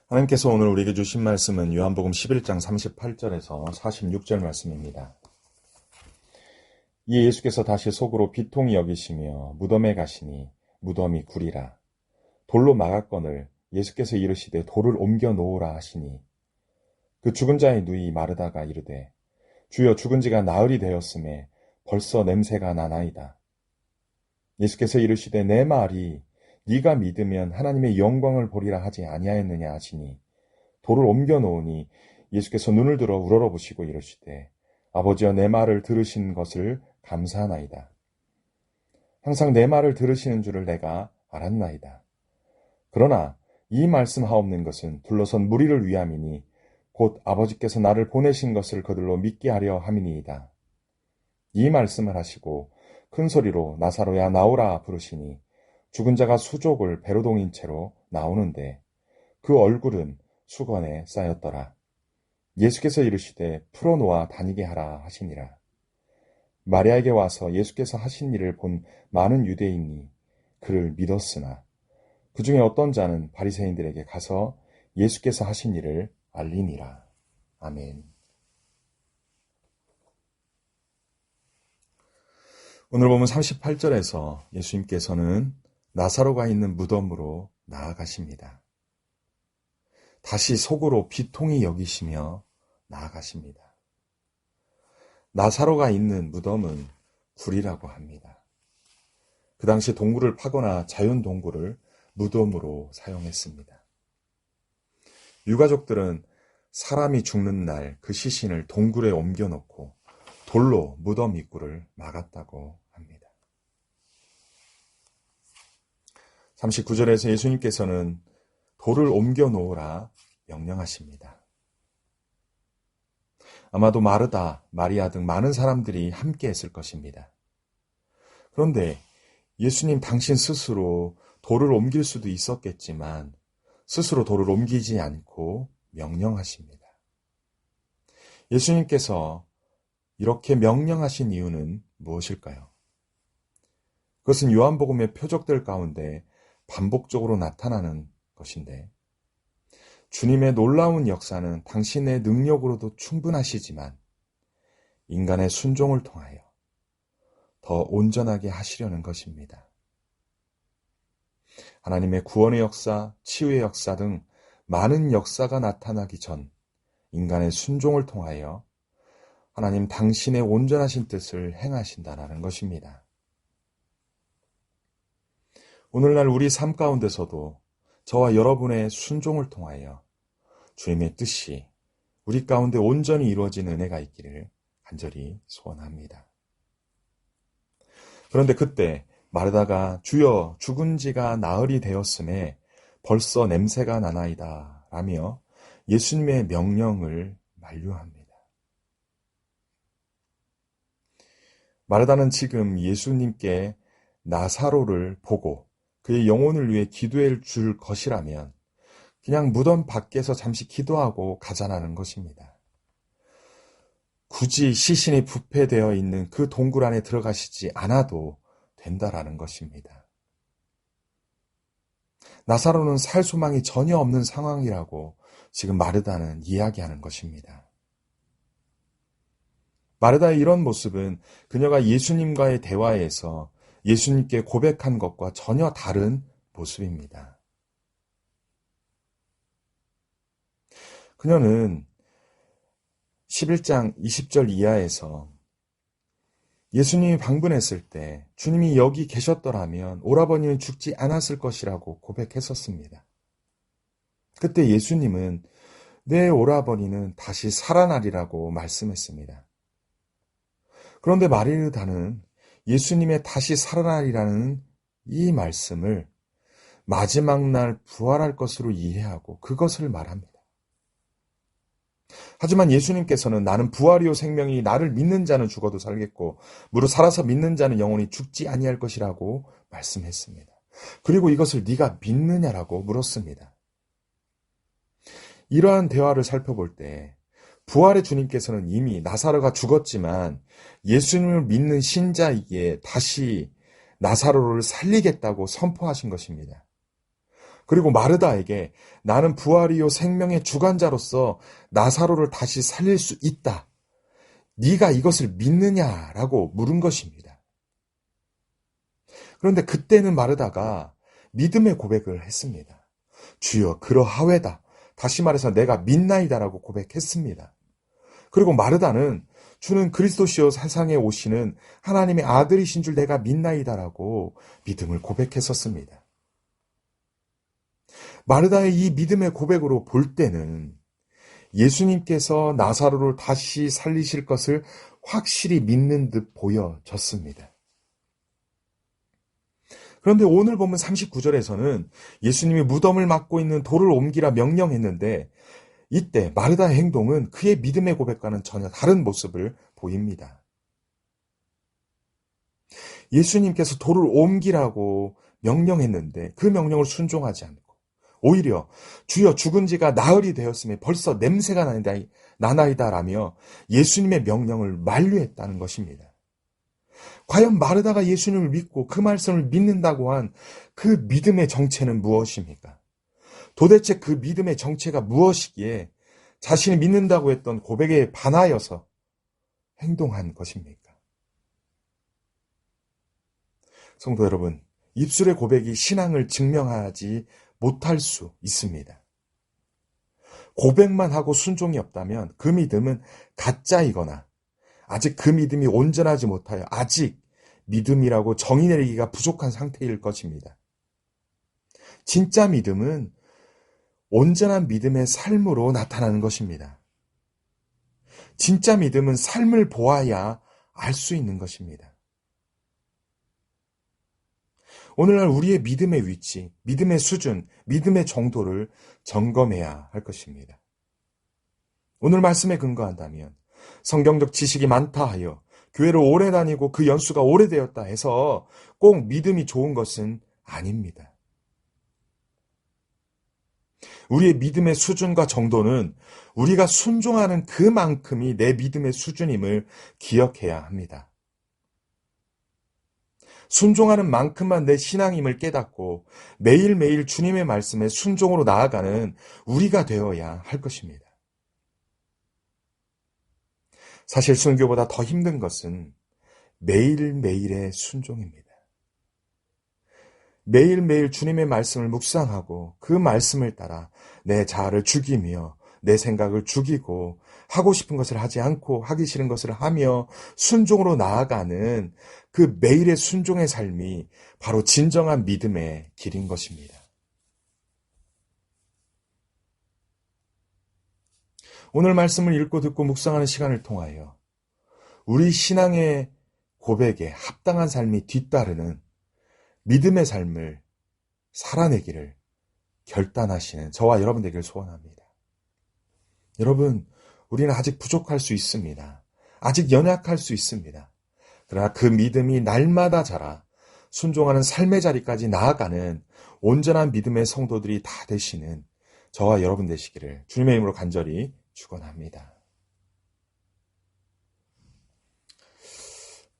하나님께서 오늘 우리에게 주신 말씀은 요한복음 11장 38절에서 46절 말씀입니다. 이에 예수께서 다시 속으로 비통히 여기시며 무덤에 가시니 무덤이 구리라. 돌로 막았거늘 예수께서 이르시되 돌을 옮겨 놓으라 하시니 그 죽은 자의 누이 마르다가 이르되 주여 죽은 지가 나흘이 되었음에 벌써 냄새가 나나이다. 예수께서 이르시되 내 말이 네가 믿으면 하나님의 영광을 보리라 하지 아니하였느냐 하시니 돌을 옮겨 놓으니 예수께서 눈을 들어 우러러보시고 이르시되 아버지여 내 말을 들으신 것을 감사하나이다. 항상 내 말을 들으시는 줄을 내가 알았나이다. 그러나 이 말씀하옵는 것은 둘러선 무리를 위함이니 곧 아버지께서 나를 보내신 것을 그들로 믿게 하려 함이니이다. 이 말씀을 하시고 큰 소리로 나사로야 나오라 부르시니 죽은 자가 수족을 배로 동인 채로 나오는데 그 얼굴은 수건에 쌓였더라. 예수께서 이르시되 풀어놓아 다니게 하라 하시니라. 마리아에게 와서 예수께서 하신 일을 본 많은 유대인이 그를 믿었으나 그 중에 어떤 자는 바리새인들에게 가서 예수께서 하신 일을 알리니라. 아멘. 오늘 보면 38절에서 예수님께서는 나사로가 있는 무덤으로 나아가십니다. 다시 속으로 비통히 여기시며 나아가십니다. 나사로가 있는 무덤은 굴이라고 합니다. 그 당시 동굴을 파거나 자연 동굴을 무덤으로 사용했습니다. 유가족들은 사람이 죽는 날 그 시신을 동굴에 옮겨놓고 돌로 무덤 입구를 막았다고 합니다. 39절에서 예수님께서는 돌을 옮겨 놓으라 명령하십니다. 아마도 마르다, 마리아 등 많은 사람들이 함께 했을 것입니다. 그런데 예수님 당신 스스로 돌을 옮길 수도 있었겠지만 스스로 돌을 옮기지 않고 명령하십니다. 예수님께서 이렇게 명령하신 이유는 무엇일까요? 그것은 요한복음의 표적들 가운데 반복적으로 나타나는 것인데 주님의 놀라운 역사는 당신의 능력으로도 충분하시지만 인간의 순종을 통하여 더 온전하게 하시려는 것입니다. 하나님의 구원의 역사, 치유의 역사 등 많은 역사가 나타나기 전 인간의 순종을 통하여 하나님 당신의 온전하신 뜻을 행하신다는 것입니다. 오늘날 우리 삶 가운데서도 저와 여러분의 순종을 통하여 주님의 뜻이 우리 가운데 온전히 이루어지는 은혜가 있기를 간절히 소원합니다. 그런데 그때 마르다가 주여 죽은 지가 나흘이 되었음에 벌써 냄새가 나나이다 라며 예수님의 명령을 만류합니다. 마르다는 지금 예수님께 나사로를 보고 그의 영혼을 위해 기도해 줄 것이라면 그냥 무덤 밖에서 잠시 기도하고 가자라는 것입니다. 굳이 시신이 부패되어 있는 그 동굴 안에 들어가시지 않아도 된다라는 것입니다. 나사로는 살 소망이 전혀 없는 상황이라고 지금 마르다는 이야기하는 것입니다. 마르다의 이런 모습은 그녀가 예수님과의 대화에서 예수님께 고백한 것과 전혀 다른 모습입니다. 그녀는 11장 20절 이하에서 예수님이 방문했을 때 주님이 여기 계셨더라면 오라버니는 죽지 않았을 것이라고 고백했었습니다. 그때 예수님은 내 오라버니는 다시 살아나리라고 말씀했습니다. 그런데 마르다는 예수님의 다시 살아나리라는 이 말씀을 마지막 날 부활할 것으로 이해하고 그것을 말합니다. 하지만 예수님께서는 나는 부활이요 생명이 나를 믿는 자는 죽어도 살겠고 무릇 살아서 믿는 자는 영원히 죽지 아니할 것이라고 말씀했습니다. 그리고 이것을 네가 믿느냐라고 물었습니다. 이러한 대화를 살펴볼 때 부활의 주님께서는 이미 나사로가 죽었지만 예수님을 믿는 신자에게 다시 나사로를 살리겠다고 선포하신 것입니다. 그리고 마르다에게 나는 부활이요 생명의 주관자로서 나사로를 다시 살릴 수 있다. 네가 이것을 믿느냐라고 물은 것입니다. 그런데 그때는 마르다가 믿음의 고백을 했습니다. 주여 그러하외다. 다시 말해서 내가 믿나이다라고 고백했습니다. 그리고 마르다는 주는 그리스도시요 세상에 오시는 하나님의 아들이신 줄 내가 믿나이다라고 믿음을 고백했었습니다. 마르다의 이 믿음의 고백으로 볼 때는 예수님께서 나사로를 다시 살리실 것을 확실히 믿는 듯 보여졌습니다. 그런데 오늘 보면 39절에서는 예수님이 무덤을 막고 있는 돌을 옮기라 명령했는데 이때 마르다의 행동은 그의 믿음의 고백과는 전혀 다른 모습을 보입니다. 예수님께서 돌을 옮기라고 명령했는데 그 명령을 순종하지 않고 오히려 주여 죽은 지가 나흘이 되었음에 벌써 냄새가 나나이다라며 예수님의 명령을 만류했다는 것입니다. 과연 마르다가 예수님을 믿고 그 말씀을 믿는다고 한 그 믿음의 정체는 무엇입니까? 도대체 그 믿음의 정체가 무엇이기에 자신이 믿는다고 했던 고백에 반하여서 행동한 것입니까? 성도 여러분, 입술의 고백이 신앙을 증명하지 못할 수 있습니다. 고백만 하고 순종이 없다면 그 믿음은 가짜이거나 아직 그 믿음이 온전하지 못하여 아직 믿음이라고 정의 내리기가 부족한 상태일 것입니다. 진짜 믿음은 온전한 믿음의 삶으로 나타나는 것입니다. 진짜 믿음은 삶을 보아야 알 수 있는 것입니다. 오늘날 우리의 믿음의 위치, 믿음의 수준, 믿음의 정도를 점검해야 할 것입니다. 오늘 말씀에 근거한다면 성경적 지식이 많다 하여 교회를 오래 다니고 그 연수가 오래되었다 해서 꼭 믿음이 좋은 것은 아닙니다. 우리의 믿음의 수준과 정도는 우리가 순종하는 그만큼이 내 믿음의 수준임을 기억해야 합니다. 순종하는 만큼만 내 신앙임을 깨닫고 매일매일 주님의 말씀에 순종으로 나아가는 우리가 되어야 할 것입니다. 사실 순교보다 더 힘든 것은 매일매일의 순종입니다. 매일매일 주님의 말씀을 묵상하고 그 말씀을 따라 내 자아를 죽이며 내 생각을 죽이고 하고 싶은 것을 하지 않고 하기 싫은 것을 하며 순종으로 나아가는 그 매일의 순종의 삶이 바로 진정한 믿음의 길인 것입니다. 오늘 말씀을 읽고 듣고 묵상하는 시간을 통하여 우리 신앙의 고백에 합당한 삶이 뒤따르는 믿음의 삶을 살아내기를 결단하시는 저와 여러분 되기를 소원합니다. 여러분, 우리는 아직 부족할 수 있습니다. 아직 연약할 수 있습니다. 그러나 그 믿음이 날마다 자라 순종하는 삶의 자리까지 나아가는 온전한 믿음의 성도들이 다 되시는 저와 여러분 되시기를 주님의 이름으로 간절히 축원합니다.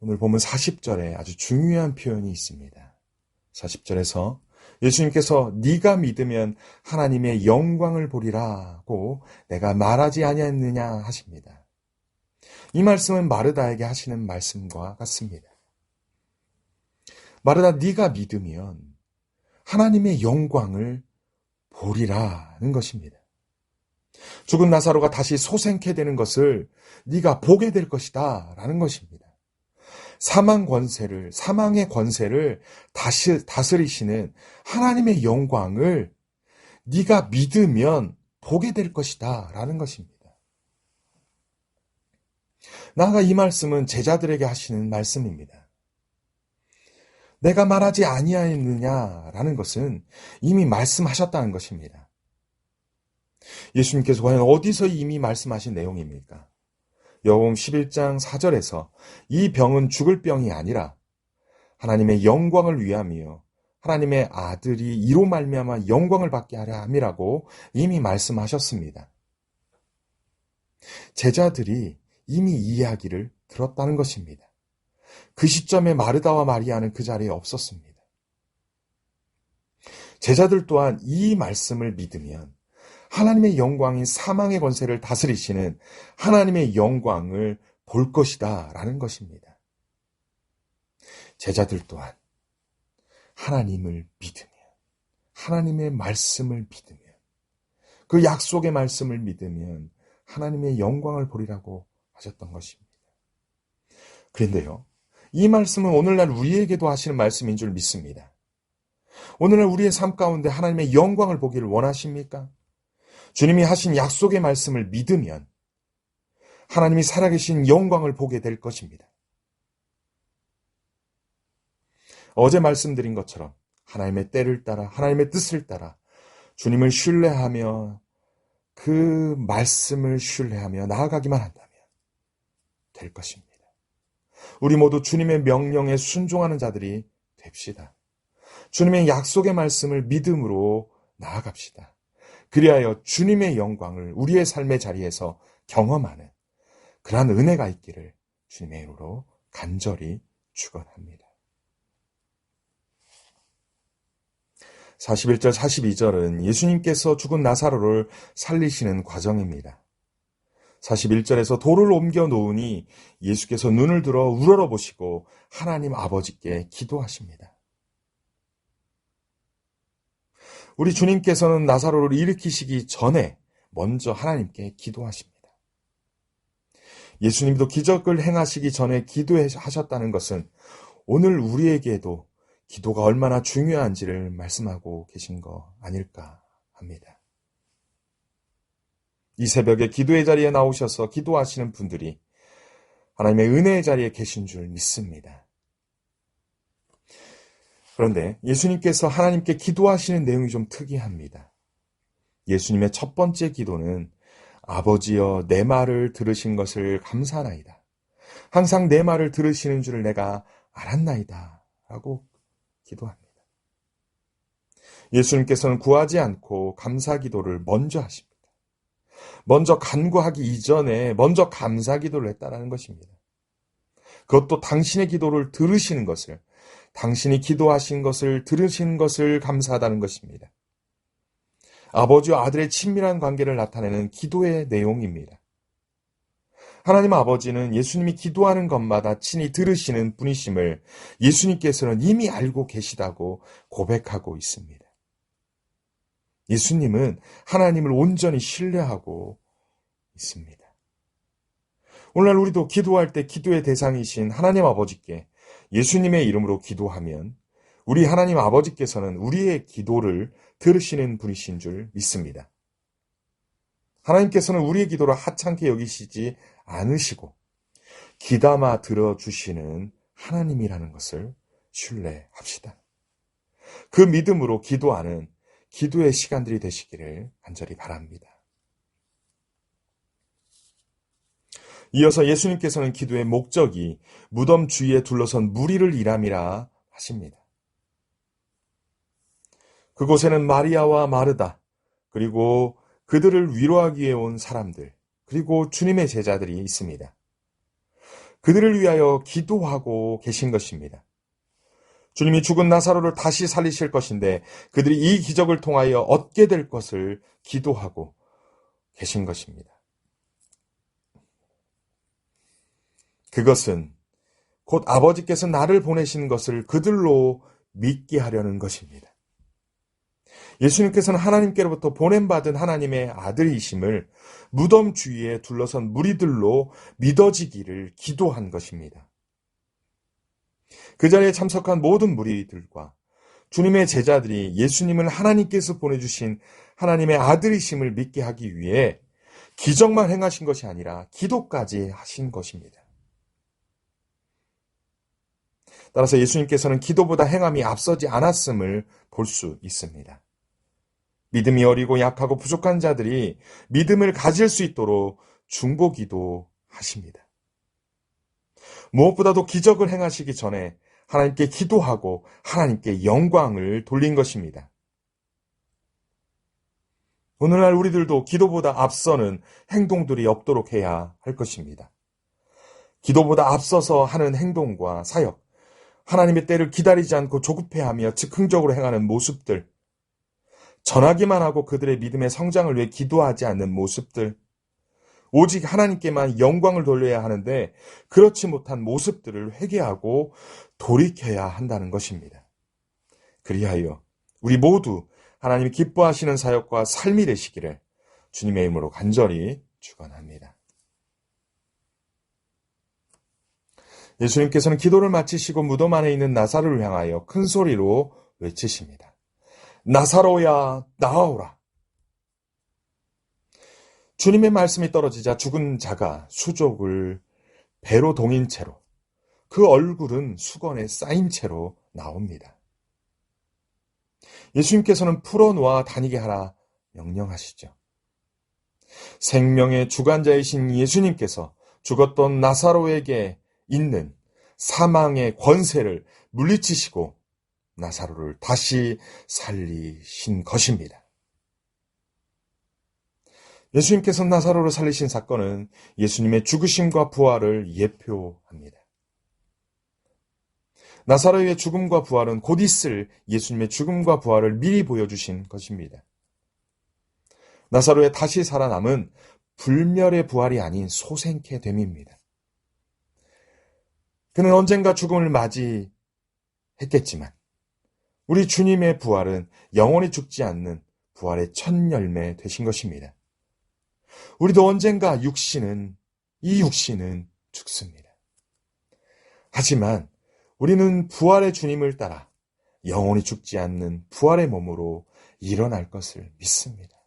오늘 보면 40절에 아주 중요한 표현이 있습니다. 40절에서 예수님께서 네가 믿으면 하나님의 영광을 보리라고 내가 말하지 아니했느냐 하십니다. 이 말씀은 마르다에게 하시는 말씀과 같습니다. 마르다 네가 믿으면 하나님의 영광을 보리라는 것입니다. 죽은 나사로가 다시 소생케 되는 것을 네가 보게 될 것이다 라는 것입니다. 사망의 권세를 다스리시는 하나님의 영광을 네가 믿으면 보게 될 것이다 라는 것입니다. 나아가 이 말씀은 제자들에게 하시는 말씀입니다. 내가 말하지 아니하였느냐라는 것은 이미 말씀하셨다는 것입니다. 예수님께서 과연 어디서 이미 말씀하신 내용입니까? 요한복음 11장 4절에서 이 병은 죽을 병이 아니라 하나님의 영광을 위함이요 하나님의 아들이 이로 말미암아 영광을 받게 하려 함이라고 이미 말씀하셨습니다. 제자들이 이미 이 이야기를 들었다는 것입니다. 그 시점에 마르다와 마리아는 그 자리에 없었습니다. 제자들 또한 이 말씀을 믿으면 하나님의 영광인 사망의 권세를 다스리시는 하나님의 영광을 볼 것이다 라는 것입니다. 제자들 또한 하나님을 믿으면, 하나님의 말씀을 믿으면, 그 약속의 말씀을 믿으면 하나님의 영광을 보리라고 하셨던 것입니다. 그런데요, 이 말씀은 오늘날 우리에게도 하시는 말씀인 줄 믿습니다. 오늘날 우리의 삶 가운데 하나님의 영광을 보기를 원하십니까? 주님이 하신 약속의 말씀을 믿으면 하나님이 살아계신 영광을 보게 될 것입니다. 어제 말씀드린 것처럼 하나님의 때를 따라, 하나님의 뜻을 따라 주님을 신뢰하며 그 말씀을 신뢰하며 나아가기만 한다면 될 것입니다. 우리 모두 주님의 명령에 순종하는 자들이 됩시다. 주님의 약속의 말씀을 믿음으로 나아갑시다. 그리하여 주님의 영광을 우리의 삶의 자리에서 경험하는 그러한 은혜가 있기를 주님의 이름으로 간절히 축원합니다. 41절, 42절은 예수님께서 죽은 나사로를 살리시는 과정입니다. 41절에서 돌을 옮겨 놓으니 예수께서 눈을 들어 우러러보시고 하나님 아버지께 기도하십니다. 우리 주님께서는 나사로를 일으키시기 전에 먼저 하나님께 기도하십니다. 예수님도 기적을 행하시기 전에 기도하셨다는 것은 오늘 우리에게도 기도가 얼마나 중요한지를 말씀하고 계신 거 아닐까 합니다. 이 새벽에 기도의 자리에 나오셔서 기도하시는 분들이 하나님의 은혜의 자리에 계신 줄 믿습니다. 그런데 예수님께서 하나님께 기도하시는 내용이 좀 특이합니다. 예수님의 첫 번째 기도는 아버지여 내 말을 들으신 것을 감사하나이다. 항상 내 말을 들으시는 줄을 내가 알았나이다. 라고 기도합니다. 예수님께서는 구하지 않고 감사 기도를 먼저 하십니다. 먼저 간구하기 이전에 먼저 감사 기도를 했다는 것입니다. 그것도 당신의 기도를 들으시는 것을, 당신이 기도하신 것을 들으시는 것을 감사하다는 것입니다. 아버지와 아들의 친밀한 관계를 나타내는 기도의 내용입니다. 하나님 아버지는 예수님이 기도하는 것마다 친히 들으시는 분이심을 예수님께서는 이미 알고 계시다고 고백하고 있습니다. 예수님은 하나님을 온전히 신뢰하고 있습니다. 오늘날 우리도 기도할 때 기도의 대상이신 하나님 아버지께 예수님의 이름으로 기도하면 우리 하나님 아버지께서는 우리의 기도를 들으시는 분이신 줄 믿습니다. 하나님께서는 우리의 기도를 하찮게 여기시지 않으시고 귀담아 들어주시는 하나님이라는 것을 신뢰합시다. 그 믿음으로 기도하는 기도의 시간들이 되시기를 간절히 바랍니다. 이어서 예수님께서는 기도의 목적이 무덤 주위에 둘러선 무리를 일함이라 하십니다. 그곳에는 마리아와 마르다, 그리고 그들을 위로하기 위해 온 사람들, 그리고 주님의 제자들이 있습니다. 그들을 위하여 기도하고 계신 것입니다. 주님이 죽은 나사로를 다시 살리실 것인데 그들이 이 기적을 통하여 얻게 될 것을 기도하고 계신 것입니다. 그것은 곧 아버지께서 나를 보내신 것을 그들로 믿게 하려는 것입니다. 예수님께서는 하나님께로부터 보냄받은 하나님의 아들이심을 무덤 주위에 둘러선 무리들로 믿어지기를 기도한 것입니다. 그 자리에 참석한 모든 무리들과 주님의 제자들이 예수님을 하나님께서 보내주신 하나님의 아들이심을 믿게 하기 위해 기적만 행하신 것이 아니라 기도까지 하신 것입니다. 따라서 예수님께서는 기도보다 행함이 앞서지 않았음을 볼 수 있습니다. 믿음이 어리고 약하고 부족한 자들이 믿음을 가질 수 있도록 중보기도 하십니다. 무엇보다도 기적을 행하시기 전에 하나님께 기도하고 하나님께 영광을 돌린 것입니다. 오늘날 우리들도 기도보다 앞서는 행동들이 없도록 해야 할 것입니다. 기도보다 앞서서 하는 행동과 사역, 하나님의 때를 기다리지 않고 조급해하며 즉흥적으로 행하는 모습들, 전하기만 하고 그들의 믿음의 성장을 위해 기도하지 않는 모습들, 오직 하나님께만 영광을 돌려야 하는데 그렇지 못한 모습들을 회개하고 돌이켜야 한다는 것입니다. 그리하여 우리 모두 하나님이 기뻐하시는 사역과 삶이 되시기를 주님의 이름으로 간절히 축원합니다. 예수님께서는 기도를 마치시고 무덤 안에 있는 나사로를 향하여 큰 소리로 외치십니다. 나사로야, 나아오라. 주님의 말씀이 떨어지자 죽은 자가 수족을 배로 동인 채로, 그 얼굴은 수건에 쌓인 채로 나옵니다. 예수님께서는 풀어놓아 다니게 하라 명령하시죠. 생명의 주관자이신 예수님께서 죽었던 나사로에게 있는 사망의 권세를 물리치시고 나사로를 다시 살리신 것입니다. 예수님께서 나사로를 살리신 사건은 예수님의 죽으심과 부활을 예표합니다. 나사로의 죽음과 부활은 곧 있을 예수님의 죽음과 부활을 미리 보여주신 것입니다. 나사로의 다시 살아남은 불멸의 부활이 아닌 소생케 됨입니다. 그는 언젠가 죽음을 맞이했겠지만 우리 주님의 부활은 영원히 죽지 않는 부활의 첫 열매 되신 것입니다. 우리도 언젠가 이 육신은 죽습니다. 하지만 우리는 부활의 주님을 따라 영원히 죽지 않는 부활의 몸으로 일어날 것을 믿습니다.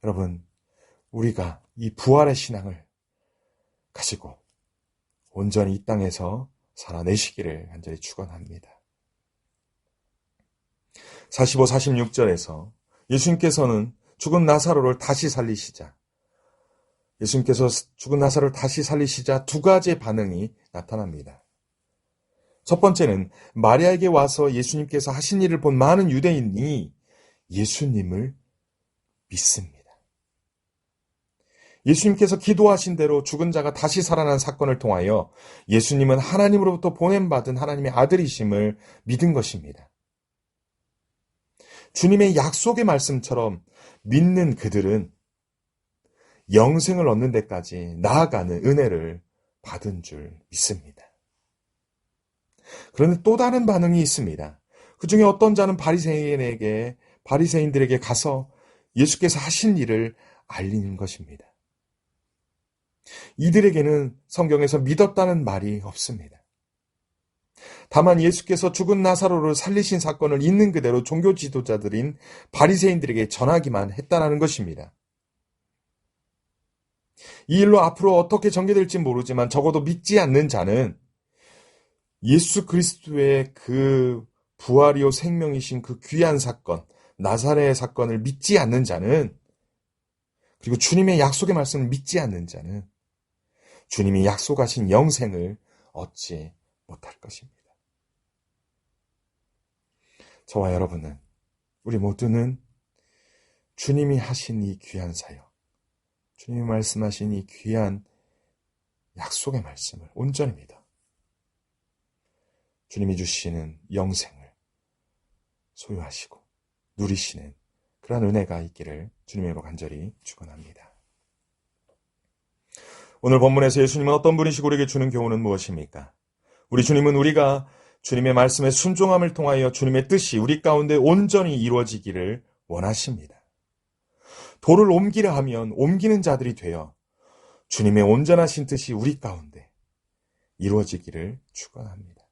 여러분, 우리가 이 부활의 신앙을 가지고 온전히 이 땅에서 살아내시기를 간절히 축원합니다. 45, 46절에서 예수님께서는 죽은 나사로를 다시 살리시자 두 가지의 반응이 나타납니다. 첫 번째는 마리아에게 와서 예수님께서 하신 일을 본 많은 유대인이 예수님을 믿습니다. 예수님께서 기도하신 대로 죽은 자가 다시 살아난 사건을 통하여 예수님은 하나님으로부터 보냄받은 하나님의 아들이심을 믿은 것입니다. 주님의 약속의 말씀처럼 믿는 그들은 영생을 얻는 데까지 나아가는 은혜를 받은 줄 믿습니다. 그런데 또 다른 반응이 있습니다. 그 중에 어떤 자는 바리새인들에게 가서 예수께서 하신 일을 알리는 것입니다. 이들에게는 성경에서 믿었다는 말이 없습니다. 다만 예수께서 죽은 나사로를 살리신 사건을 있는 그대로 종교 지도자들인 바리새인들에게 전하기만 했다는 것입니다. 이 일로 앞으로 어떻게 전개될지 모르지만 적어도 믿지 않는 자는 예수 그리스도의 그 부활이요 생명이신 그 귀한 사건, 나사렛의 사건을 믿지 않는 자는, 그리고 주님의 약속의 말씀을 믿지 않는 자는 주님이 약속하신 영생을 얻지 못할 것입니다. 저와 여러분은, 우리 모두는 주님이 하신 이 귀한 사역, 주님이 말씀하신 이 귀한 약속의 말씀을 온전히 믿어 주님이 주시는 영생을 소유하시고 누리시는 그러한 은혜가 있기를 주님의 이름으로 간절히 축원합니다. 오늘 본문에서 예수님은 어떤 분이시고 우리에게 주는 교훈은 무엇입니까? 우리 주님은 우리가 주님의 말씀에 순종함을 통하여 주님의 뜻이 우리 가운데 온전히 이루어지기를 원하십니다. 돌을 옮기려 하면 옮기는 자들이 되어 주님의 온전하신 뜻이 우리 가운데 이루어지기를 축원합니다.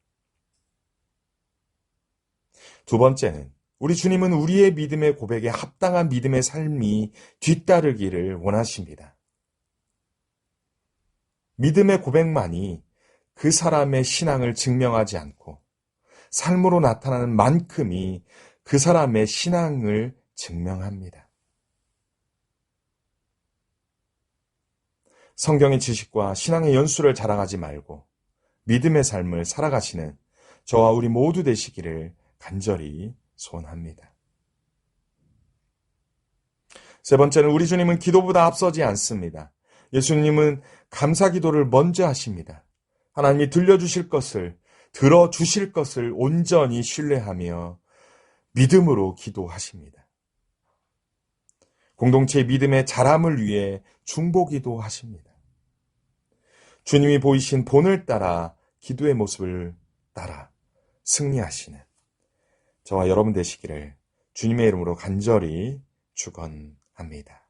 두 번째는 우리 주님은 우리의 믿음의 고백에 합당한 믿음의 삶이 뒤따르기를 원하십니다. 믿음의 고백만이 그 사람의 신앙을 증명하지 않고 삶으로 나타나는 만큼이 그 사람의 신앙을 증명합니다. 성경의 지식과 신앙의 연수를 자랑하지 말고 믿음의 삶을 살아가시는 저와 우리 모두 되시기를 간절히 소원합니다. 세 번째는 우리 주님은 기도보다 앞서지 않습니다. 예수님은 감사 기도를 먼저 하십니다. 하나님이 들려주실 것을, 들어주실 것을 온전히 신뢰하며 믿음으로 기도하십니다. 공동체의 믿음의 자람을 위해 중보기도 하십니다. 주님이 보이신 본을 따라 기도의 모습을 따라 승리하시는 저와 여러분 되시기를 주님의 이름으로 간절히 축원합니다.